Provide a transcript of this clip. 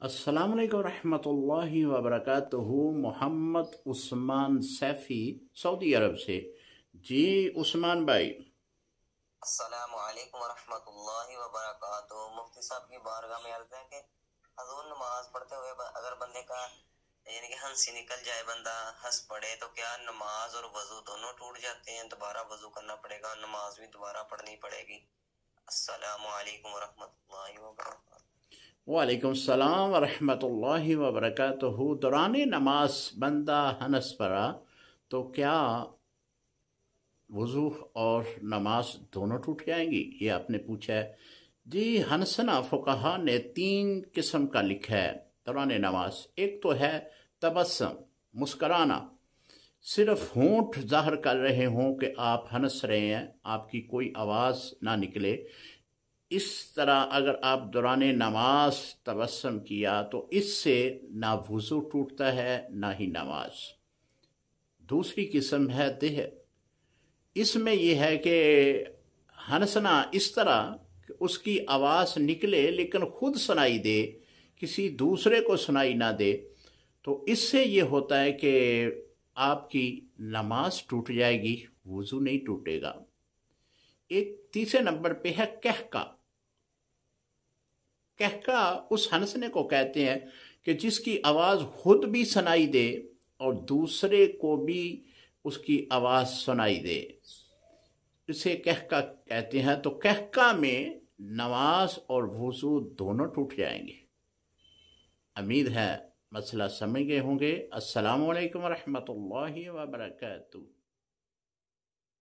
अस्सलाम वालेकुम रहमतुल्लाहि व बरकातुहू। मोहम्मद उस्मान सैफ़ी सऊदी अरब से। जी उस्मान भाई। अस्सलामु अलैकुम वरहमतुल्लाहि वबरकातुहू। मुफ्ती साहब की बारगाह में अर्ज़ है कि हजूर नमाज पढ़ते हुए अगर बंदे का यानी कि हंसी निकल जाए, बंदा हंस पड़े, तो क्या नमाज और वजू दोनों टूट जाते हैं? दोबारा वजू करना पड़ेगा, नमाज भी दोबारा पढ़नी पड़ेगी? अस्सलामु अलैकुम वरहमतुल्लाहि वबरकातुहू। वालेकुम सलाम व रहमतुल्लाहि व बरकातुहू। दौरान नमाज बंदा हनस पड़ा तो क्या वज़ू और नमाज दोनों टूट जाएंगी, ये आपने पूछा है। जी हनसना फुकहा ने 3 किस्म का लिखा है दौरान नमाज। एक तो है तबस्सुम, मुस्कराना, सिर्फ होंठ ज़ाहिर कर रहे हों कि आप हंस रहे हैं, आपकी कोई आवाज़ ना निकले। इस तरह अगर आप दौरान नमाज तबस्सुम किया तो इससे ना वज़ू टूटता है ना ही नमाज। दूसरी किस्म है देह। इसमें यह है कि हंसना इस तरह कि उसकी आवाज़ निकले लेकिन खुद सुनाई दे, किसी दूसरे को सुनाई ना दे, तो इससे ये होता है कि आपकी नमाज टूट जाएगी, वज़ू नहीं टूटेगा। एक तीसरे नंबर पे है कहका। कहका उस हंसने को कहते हैं कि जिसकी आवाज़ खुद भी सुनाई दे और दूसरे को भी उसकी आवाज़ सुनाई दे, इसे कहका कहते हैं। तो कहका में नमाज और वज़ू दोनों टूट जाएंगे। उम्मीद है मसला समझ गए होंगे। अस्सलामु अलैकुम रहमतुल्लाहि व बरकातुहू।